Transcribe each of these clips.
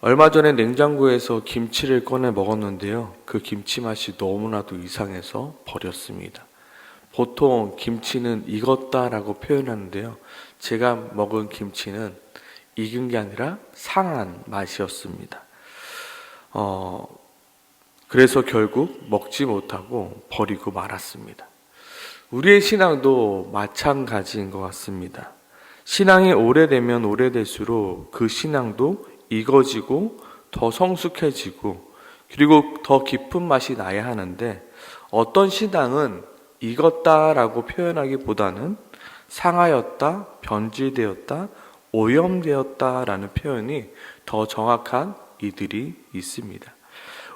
얼마 전에 냉장고에서 김치를 꺼내 먹었는데요. 그 김치 맛이 너무나도 이상해서 버렸습니다. 보통 김치는 익었다라고 표현하는데요. 제가 먹은 김치는 익은 게 아니라 상한 맛이었습니다. 그래서 결국 먹지 못하고 버리고 말았습니다. 우리의 신앙도 마찬가지인 것 같습니다. 신앙이 오래되면 오래될수록 그 신앙도 익어지고 더 성숙해지고 그리고 더 깊은 맛이 나야 하는데, 어떤 신앙은 익었다라고 표현하기보다는 상하였다, 변질되었다, 오염되었다라는 표현이 더 정확한 이들이 있습니다.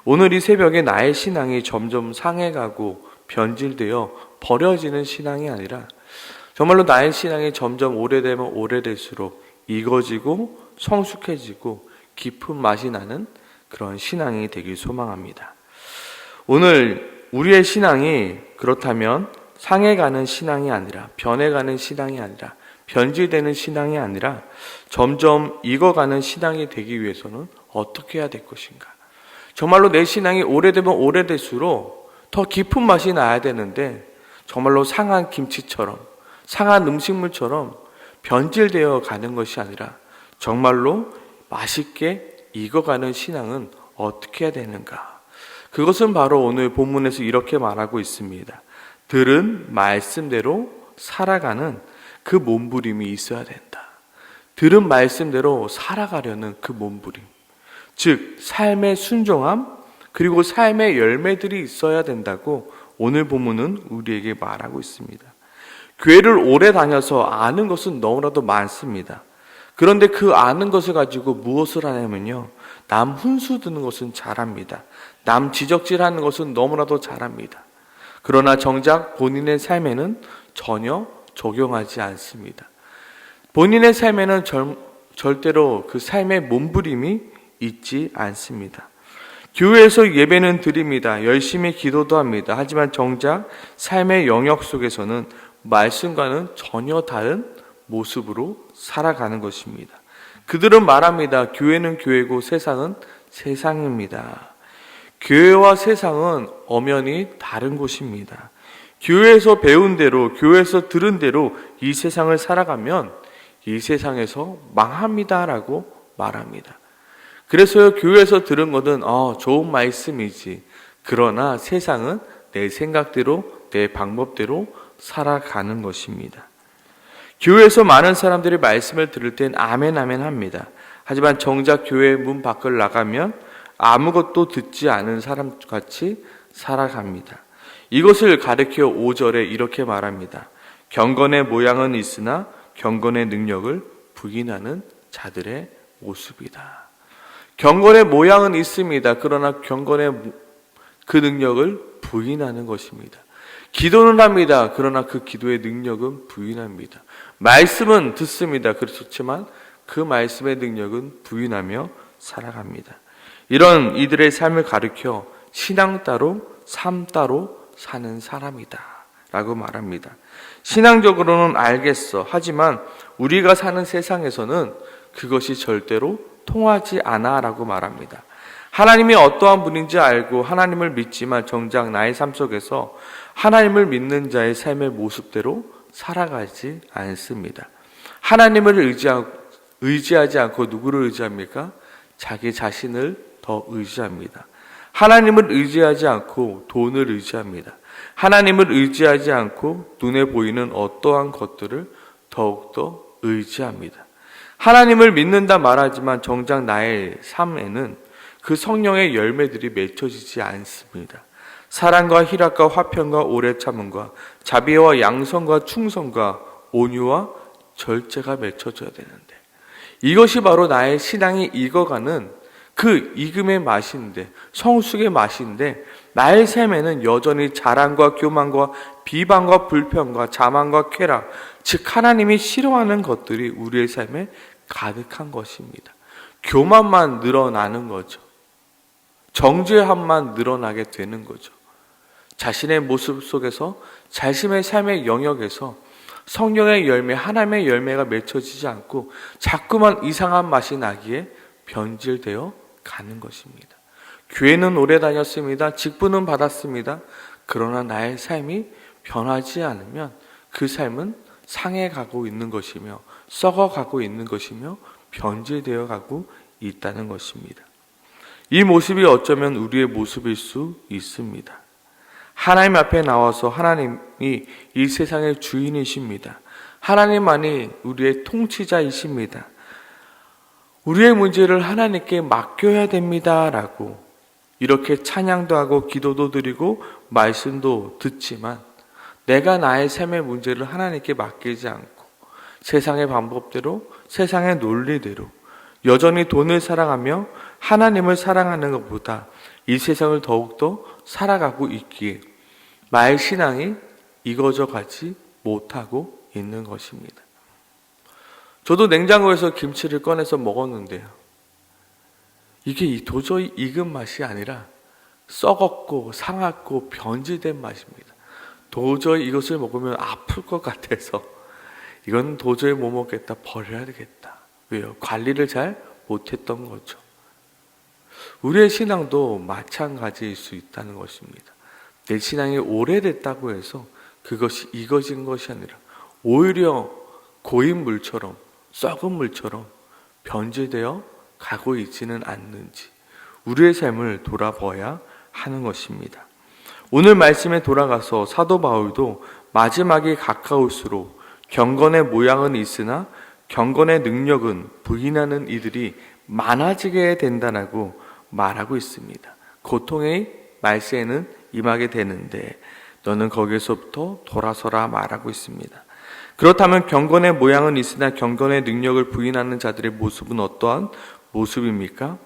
오늘 이 새벽에 나의 신앙이 점점 상해가고 변질되어 버려지는 신앙이 아니라 정말로 나의 신앙이 점점 오래되면 오래될수록 익어지고 성숙해지고 깊은 맛이 나는 그런 신앙이 되길 소망합니다. 오늘 우리의 신앙이 그렇다면 상해가는 신앙이 아니라, 변해가는 신앙이 아니라, 변질되는 신앙이 아니라 점점 익어가는 신앙이 되기 위해서는 어떻게 해야 될 것인가? 정말로 내 신앙이 오래되면 오래될수록 더 깊은 맛이 나야 되는데, 정말로 상한 김치처럼, 상한 음식물처럼 변질되어 가는 것이 아니라 정말로 맛있게 익어가는 신앙은 어떻게 해야 되는가? 그것은 바로 오늘 본문에서 이렇게 말하고 있습니다. 들은 말씀대로 살아가는 그 몸부림이 있어야 된다. 들은 말씀대로 살아가려는 그 몸부림, 즉 삶의 순종함, 그리고 삶의 열매들이 있어야 된다고 오늘 본문은 우리에게 말하고 있습니다. 교회를 오래 다녀서 아는 것은 너무나도 많습니다. 그런데 그 아는 것을 가지고 무엇을 하냐면요, 남 훈수 드는 것은 잘합니다. 남 지적질하는 것은 너무나도 잘합니다. 그러나 정작 본인의 삶에는 전혀 적용하지 않습니다. 본인의 삶에는 절대로 그 삶의 몸부림이 있지 않습니다. 교회에서 예배는 드립니다. 열심히 기도도 합니다. 하지만 정작 삶의 영역 속에서는 말씀과는 전혀 다른 모습으로 살아가는 것입니다. 그들은 말합니다. 교회는 교회고 세상은 세상입니다. 교회와 세상은 엄연히 다른 곳입니다. 교회에서 배운 대로, 교회에서 들은 대로 이 세상을 살아가면 이 세상에서 망합니다라고 말합니다. 그래서 교회에서 들은 것은 좋은 말씀이지, 그러나 세상은 내 생각대로, 내 방법대로 살아가는 것입니다. 교회에서 많은 사람들이 말씀을 들을 땐 아멘 아멘 합니다. 하지만 정작 교회 문 밖을 나가면 아무것도 듣지 않은 사람같이 살아갑니다. 이것을 가르쳐 5절에 이렇게 말합니다. 경건의 모양은 있으나 경건의 능력을 부인하는 자들의 모습이다. 경건의 모양은 있습니다. 그러나 경건의 그 능력을 부인하는 것입니다. 기도는 합니다. 그러나 그 기도의 능력은 부인합니다. 말씀은 듣습니다. 그렇지만 그 말씀의 능력은 부인하며 살아갑니다. 이런 이들의 삶을 가르쳐 신앙 따로 삶 따로 사는 사람이다 라고 말합니다. 신앙적으로는 알겠어. 하지만 우리가 사는 세상에서는 그것이 절대로 통하지 않아 라고 말합니다. 하나님이 어떠한 분인지 알고 하나님을 믿지만 정작 나의 삶 속에서 하나님을 믿는 자의 삶의 모습대로 살아가지 않습니다. 하나님을 의지하지 않고 누구를 의지합니까? 자기 자신을 더 의지합니다. 하나님을 의지하지 않고 돈을 의지합니다. 하나님을 의지하지 않고 눈에 보이는 어떠한 것들을 더욱더 의지합니다. 하나님을 믿는다 말하지만 정작 나의 삶에는 그 성령의 열매들이 맺혀지지 않습니다. 사랑과 희락과 화평과 오래 참음과 자비와 양선과 충성과 온유와 절제가 맺혀져야 되는데, 이것이 바로 나의 신앙이 익어가는 그 익음의 맛인데, 성숙의 맛인데, 나의 삶에는 여전히 자랑과 교만과 비방과 불평과 자만과 쾌락, 즉 하나님이 싫어하는 것들이 우리의 삶에 가득한 것입니다. 교만만 늘어나는 거죠. 정죄함만 늘어나게 되는 거죠. 자신의 모습 속에서, 자신의 삶의 영역에서 성령의 열매, 하나님의 열매가 맺혀지지 않고 자꾸만 이상한 맛이 나기에 변질되어 가는 것입니다. 교회는 오래 다녔습니다. 직분은 받았습니다. 그러나 나의 삶이 변하지 않으면 그 삶은 상해가고 있는 것이며 썩어가고 있는 것이며 변질되어 가고 있다는 것입니다. 이 모습이 어쩌면 우리의 모습일 수 있습니다. 하나님 앞에 나와서 하나님이 이 세상의 주인이십니다. 하나님만이 우리의 통치자이십니다. 우리의 문제를 하나님께 맡겨야 됩니다 라고 이렇게 찬양도 하고 기도도 드리고 말씀도 듣지만 내가 나의 삶의 문제를 하나님께 맡기지 않고 세상의 방법대로 세상의 논리대로 여전히 돈을 사랑하며 하나님을 사랑하는 것보다 이 세상을 더욱더 살아가고 있기에 나의 신앙이 이거져 가지 못하고 있는 것입니다. 저도 냉장고에서 김치를 꺼내서 먹었는데요. 이게 도저히 익은 맛이 아니라 썩었고 상했고 변질된 맛입니다. 도저히 이것을 먹으면 아플 것 같아서 이건 도저히 못 먹겠다, 버려야 되겠다. 왜요? 관리를 잘 못했던 거죠. 우리의 신앙도 마찬가지일 수 있다는 것입니다. 내 신앙이 오래됐다고 해서 그것이 익어진 것이 아니라 오히려 고인 물처럼 썩은 물처럼 변질되어 가고 있지는 않는지 우리의 삶을 돌아봐야 하는 것입니다. 오늘 말씀에 돌아가서 사도 바울도 마지막이 가까울수록 경건의 모양은 있으나 경건의 능력은 부인하는 이들이 많아지게 된다고 말하고 있습니다. 고통의 말세에는 임하게 되는데 너는 거기서부터 돌아서라 말하고 있습니다. 그렇다면 경건의 모양은 있으나 경건의 능력을 부인하는 자들의 모습은 어떠한 모습입니까?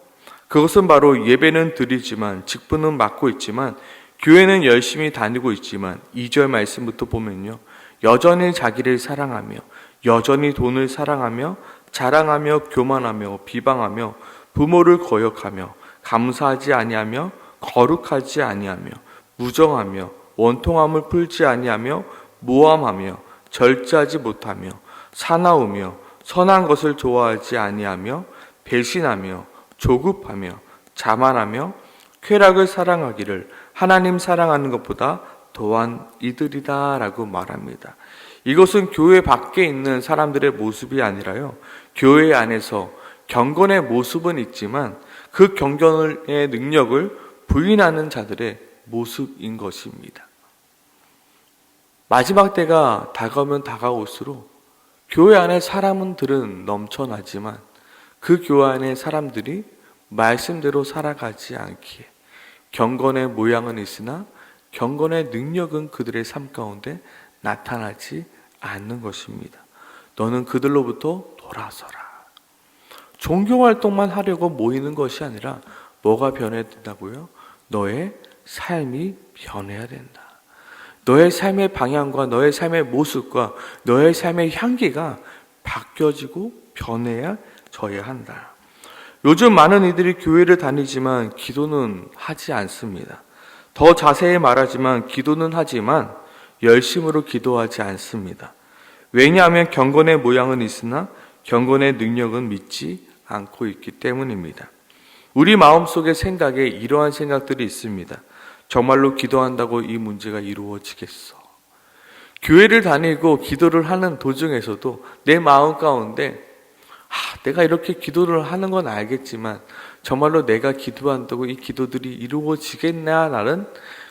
그것은 바로 예배는 드리지만 직분은 맡고 있지만 교회는 열심히 다니고 있지만 2절 말씀부터 보면요. 여전히 자기를 사랑하며 여전히 돈을 사랑하며 자랑하며 교만하며 비방하며 부모를 거역하며 감사하지 아니하며 거룩하지 아니하며 무정하며 원통함을 풀지 아니하며 모함하며 절제하지 못하며 사나우며 선한 것을 좋아하지 아니하며 배신하며 조급하며 자만하며 쾌락을 사랑하기를 하나님 사랑하는 것보다 더한 이들이다 라고 말합니다. 이것은 교회 밖에 있는 사람들의 모습이 아니라요. 교회 안에서 경건의 모습은 있지만 그 경건의 능력을 부인하는 자들의 모습인 것입니다. 마지막 때가 다가오면 다가올수록 교회 안에 사람들은 넘쳐나지만 그 교회 안에 사람들이 말씀대로 살아가지 않기에 경건의 모양은 있으나 경건의 능력은 그들의 삶 가운데 나타나지 않는 것입니다. 너는 그들로부터 돌아서라. 종교활동만 하려고 모이는 것이 아니라 뭐가 변해야 된다고요? 너의 삶이 변해야 된다. 너의 삶의 방향과 너의 삶의 모습과 너의 삶의 향기가 바뀌어지고 변해져야 한다. 요즘 많은 이들이 교회를 다니지만 기도는 하지 않습니다. 더 자세히 말하지만 기도는 하지만 열심으로 기도하지 않습니다. 왜냐하면 경건의 모양은 있으나 경건의 능력은 믿지 않고 있기 때문입니다. 우리 마음속의 생각에 이러한 생각들이 있습니다. 정말로 기도한다고 이 문제가 이루어지겠어? 교회를 다니고 기도를 하는 도중에서도 내 마음 가운데 내가 이렇게 기도를 하는 건 알겠지만 정말로 내가 기도한다고 이 기도들이 이루어지겠냐라는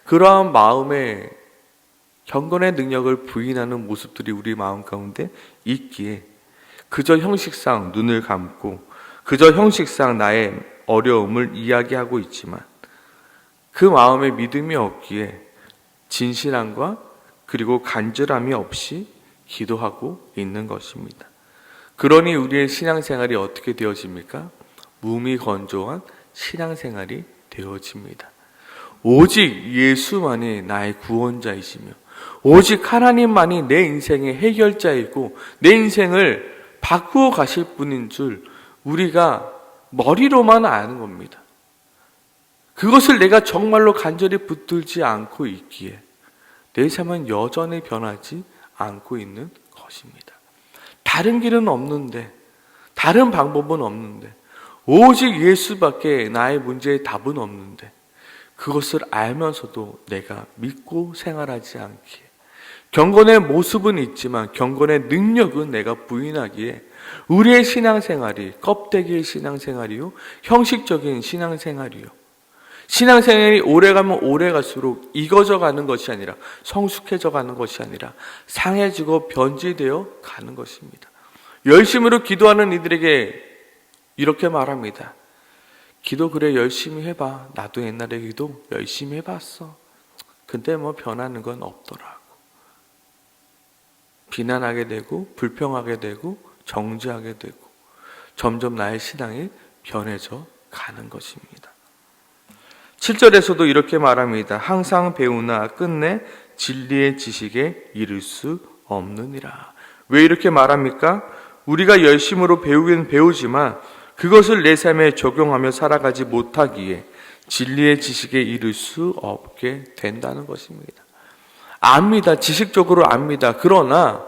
그러한 마음의 경건의 능력을 부인하는 모습들이 우리 마음 가운데 있기에 그저 형식상 눈을 감고 그저 형식상 나의 어려움을 이야기하고 있지만 그 마음에 믿음이 없기에 진실함과 그리고 간절함이 없이 기도하고 있는 것입니다. 그러니 우리의 신앙생활이 어떻게 되어집니까? 무미건조한 신앙생활이 되어집니다. 오직 예수만이 나의 구원자이시며 오직 하나님만이 내 인생의 해결자이고 내 인생을 바꾸어 가실 분인 줄 우리가 머리로만 아는 겁니다. 그것을 내가 정말로 간절히 붙들지 않고 있기에 내 삶은 여전히 변하지 않고 있는 것입니다. 다른 길은 없는데, 다른 방법은 없는데 오직 예수밖에 나의 문제의 답은 없는데 그것을 알면서도 내가 믿고 생활하지 않기에, 경건의 모습은 있지만 경건의 능력은 내가 부인하기에 우리의 신앙생활이 껍데기의 신앙생활이요, 형식적인 신앙생활이요, 신앙생활이 오래가면 오래갈수록 익어져 가는 것이 아니라, 성숙해져 가는 것이 아니라 상해지고 변질되어 가는 것입니다. 열심으로 기도하는 이들에게 이렇게 말합니다. 기도 그래 열심히 해봐. 나도 옛날에 기도 열심히 해봤어. 근데 뭐 변하는 건 없더라고. 비난하게 되고 불평하게 되고 정죄하게 되고 점점 나의 신앙이 변해져 가는 것입니다. 7절에서도 이렇게 말합니다. 항상 배우나 끝내 진리의 지식에 이를 수 없느니라. 왜 이렇게 말합니까? 우리가 열심으로 배우긴 배우지만 그것을 내 삶에 적용하며 살아가지 못하기에 진리의 지식에 이를 수 없게 된다는 것입니다. 압니다. 지식적으로 압니다. 그러나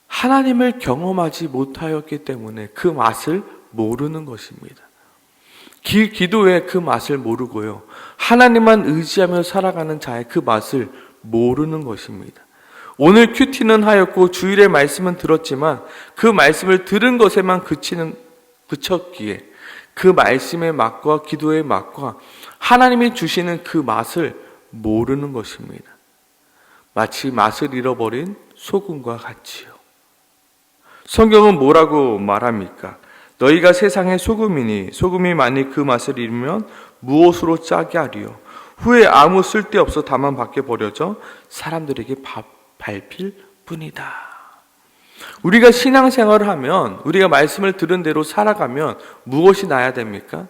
하나님을 경험하지 못하였기 때문에 그 맛을 모르는 것입니다. 기도의 그 맛을 모르고요, 하나님만 의지하며 살아가는 자의 그 맛을 모르는 것입니다. 오늘 큐티는 하였고 주일의 말씀은 들었지만 그 말씀을 들은 것에만 그쳤기에 그 말씀의 맛과 기도의 맛과 하나님이 주시는 그 맛을 모르는 것입니다. 마치 맛을 잃어버린 소금과 같이요. 성경은 뭐라고 말합니까? 너희가 세상의 소금이니 소금이 만일 그 맛을 잃으면 무엇으로 짜게 하리요? 후에 아무 쓸데없어 다만 밖에 버려져 사람들에게 밟힐 뿐이다. 우리가 신앙생활을 하면, 우리가 말씀을 들은 대로 살아가면 무엇이 나야 됩니까?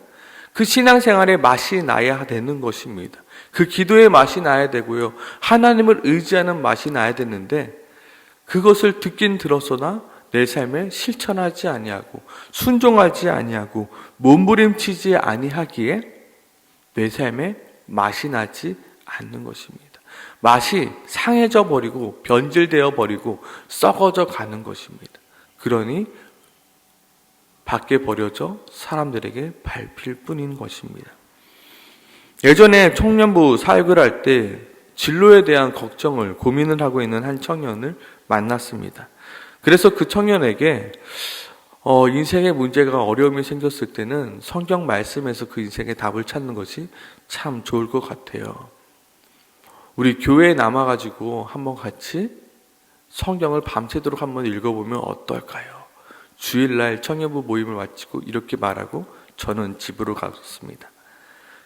그 신앙생활의 맛이 나야 되는 것입니다. 그 기도의 맛이 나야 되고요, 하나님을 의지하는 맛이 나야 되는데 그것을 듣긴 들었으나 내 삶에 실천하지 아니하고 순종하지 아니하고 몸부림치지 아니하기에 내 삶에 맛이 나지 않는 것입니다. 맛이 상해져 버리고 변질되어 버리고 썩어져 가는 것입니다. 그러니 밖에 버려져 사람들에게 밟힐 뿐인 것입니다. 예전에 청년부 사역을 할 때 진로에 대한 걱정을, 고민을 하고 있는 한 청년을 만났습니다. 그래서 그 청년에게 인생의 문제가, 어려움이 생겼을 때는 성경 말씀에서 그 인생의 답을 찾는 것이 참 좋을 것 같아요. 우리 교회에 남아가지고 한번 같이 성경을 밤새도록 한번 읽어보면 어떨까요? 주일날 청년부 모임을 마치고 이렇게 말하고 저는 집으로 갔습니다.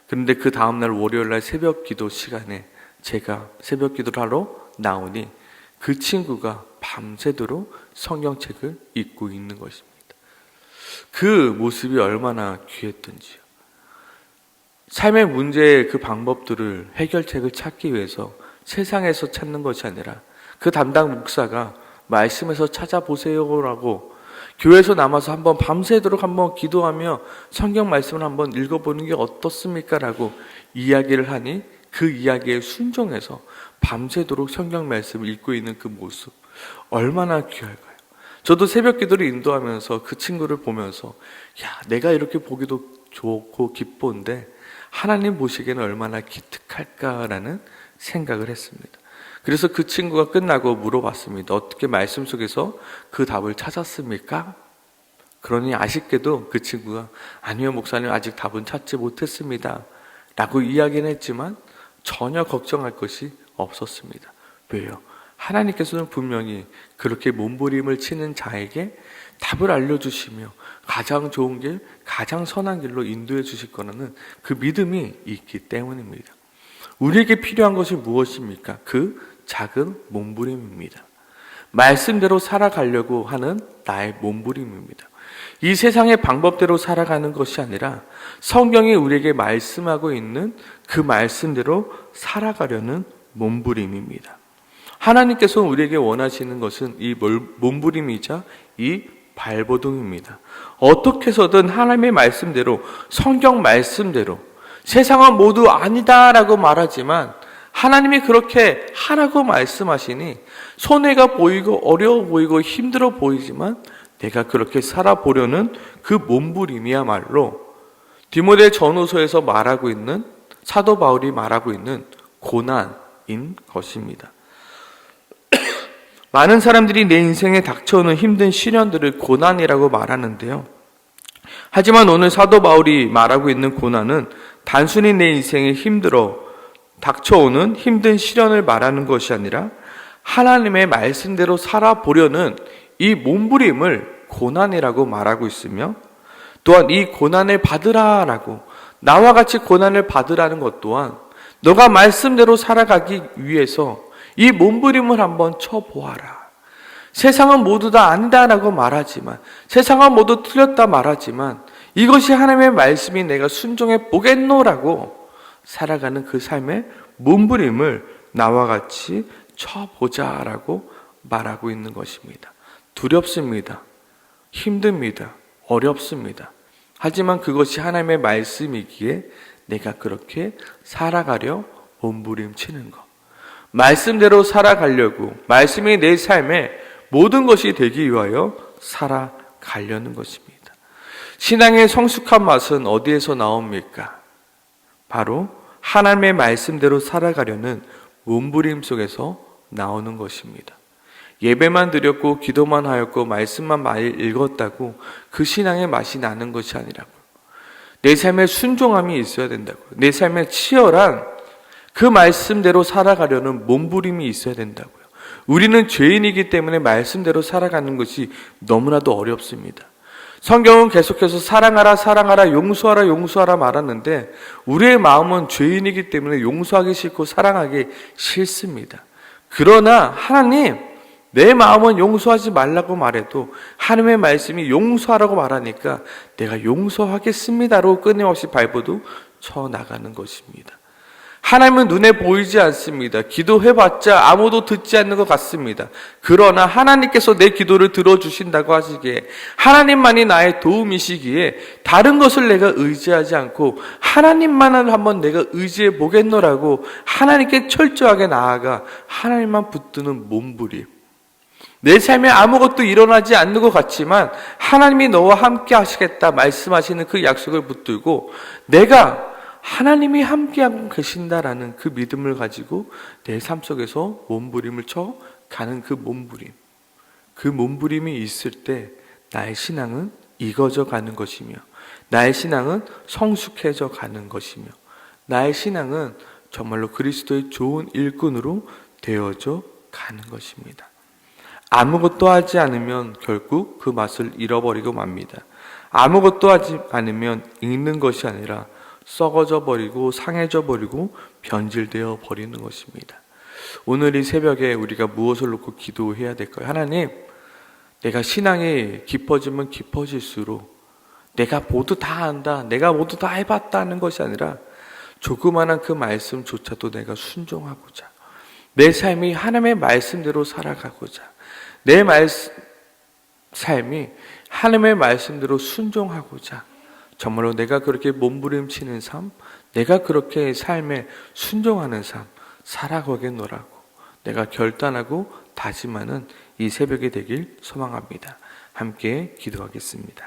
그런데 그 다음날 월요일날 새벽 기도 시간에 제가 새벽 기도를 하러 나오니 그 친구가 밤새도록 성경책을 읽고 있는 것입니다. 그 모습이 얼마나 귀했던지요. 삶의 문제의 그 방법들을, 해결책을 찾기 위해서 세상에서 찾는 것이 아니라 그 담당 목사가 말씀에서 찾아보세요라고, 교회에서 남아서 한번 밤새도록 한번 기도하며 성경 말씀을 한번 읽어보는 게 어떻습니까? 라고 이야기를 하니 그 이야기에 순종해서 밤새도록 성경 말씀을 읽고 있는 그 모습, 얼마나 귀할까요? 저도 새벽 기도를 인도하면서 그 친구를 보면서 내가 이렇게 보기도 좋고 기쁜데 하나님 보시기에는 얼마나 기특할까라는 생각을 했습니다. 그래서 그 친구가 끝나고 물어봤습니다. 어떻게 말씀 속에서 그 답을 찾았습니까? 그러니 아쉽게도 그 친구가 아니요 목사님, 아직 답은 찾지 못했습니다 라고 이야기는 했지만 전혀 걱정할 것이 없었습니다. 왜요? 하나님께서는 분명히 그렇게 몸부림을 치는 자에게 답을 알려주시며 가장 좋은 길, 가장 선한 길로 인도해 주실 거라는 그 믿음이 있기 때문입니다. 우리에게 필요한 것이 무엇입니까? 그 작은 몸부림입니다. 말씀대로 살아가려고 하는 나의 몸부림입니다. 이 세상의 방법대로 살아가는 것이 아니라 성경이 우리에게 말씀하고 있는 그 말씀대로 살아가려는 몸부림입니다. 하나님께서 우리에게 원하시는 것은 이 몸부림이자 이 발버둥입니다. 어떻게 해서든 하나님의 말씀대로, 성경 말씀대로, 세상은 모두 아니다라고 말하지만 하나님이 그렇게 하라고 말씀하시니 손해가 보이고 어려워 보이고 힘들어 보이지만 내가 그렇게 살아보려는 그 몸부림이야말로 디모데 전후서에서 말하고 있는, 사도 바울이 말하고 있는 고난인 것입니다. 많은 사람들이 내 인생에 닥쳐오는 힘든 시련들을 고난이라고 말하는데요. 하지만 오늘 사도 바울이 말하고 있는 고난은 단순히 내 인생에 닥쳐오는 힘든 시련을 말하는 것이 아니라 하나님의 말씀대로 살아보려는 이 몸부림을 고난이라고 말하고 있으며, 또한 이 고난을 받으라라고, 나와 같이 고난을 받으라는 것 또한 너가 말씀대로 살아가기 위해서 이 몸부림을 한번 쳐보아라. 세상은 모두 다 안다라고 말하지만, 세상은 모두 틀렸다 말하지만, 이것이 하나님의 말씀이 내가 순종해 보겠노라고 살아가는 그 삶의 몸부림을 나와 같이 쳐보자라고 말하고 있는 것입니다. 두렵습니다. 힘듭니다. 어렵습니다. 하지만 그것이 하나님의 말씀이기에 내가 그렇게 살아가려 몸부림치는 것. 말씀대로 살아가려고, 말씀이 내 삶의 모든 것이 되기 위하여 살아가려는 것입니다. 신앙의 성숙한 맛은 어디에서 나옵니까? 바로 하나님의 말씀대로 살아가려는 몸부림 속에서 나오는 것입니다. 예배만 드렸고 기도만 하였고 말씀만 많이 읽었다고 그 신앙의 맛이 나는 것이 아니라고요. 내 삶에 순종함이 있어야 된다고요. 내 삶에 치열한 그 말씀대로 살아가려는 몸부림이 있어야 된다고요. 우리는 죄인이기 때문에 말씀대로 살아가는 것이 너무나도 어렵습니다. 성경은 계속해서 사랑하라, 사랑하라, 용서하라, 용서하라 말하는데 우리의 마음은 죄인이기 때문에 용서하기 싫고 사랑하기 싫습니다. 그러나 하나님, 내 마음은 용서하지 말라고 말해도 하나님의 말씀이 용서하라고 말하니까 내가 용서하겠습니다로 끊임없이 발버둥 쳐 나가는 것입니다. 하나님은 눈에 보이지 않습니다. 기도해봤자 아무도 듣지 않는 것 같습니다. 그러나 하나님께서 내 기도를 들어주신다고 하시기에, 하나님만이 나의 도움이시기에 다른 것을 내가 의지하지 않고 하나님만을 한번 내가 의지해 보겠노라고 하나님께 철저하게 나아가 하나님만 붙드는 몸부림. 내 삶에 아무것도 일어나지 않는 것 같지만 하나님이 너와 함께 하시겠다 말씀하시는 그 약속을 붙들고 내가 하나님이 함께하고 계신다라는 그 믿음을 가지고 내 삶 속에서 몸부림을 쳐 가는 그 몸부림. 그 몸부림이 있을 때 나의 신앙은 익어져 가는 것이며, 나의 신앙은 성숙해져 가는 것이며, 나의 신앙은 정말로 그리스도의 좋은 일꾼으로 되어져 가는 것입니다. 아무것도 하지 않으면 결국 그 맛을 잃어버리고 맙니다. 아무것도 하지 않으면 읽는 것이 아니라 썩어져 버리고 상해져 버리고 변질되어 버리는 것입니다. 오늘 이 새벽에 우리가 무엇을 놓고 기도해야 될까요? 하나님, 내가 신앙이 깊어지면 깊어질수록 내가 모두 다 안다, 내가 모두 다 해봤다는 것이 아니라 조그마한 그 말씀조차도 내가 순종하고자, 내 삶이 하나님의 말씀대로 살아가고자, 내 삶이 하나님의 말씀대로 순종하고자, 정말로 내가 그렇게 몸부림치는 삶, 내가 그렇게 삶에 순종하는 삶 살아가겠노라고 내가 결단하고 다짐하는 이 새벽이 되길 소망합니다. 함께 기도하겠습니다.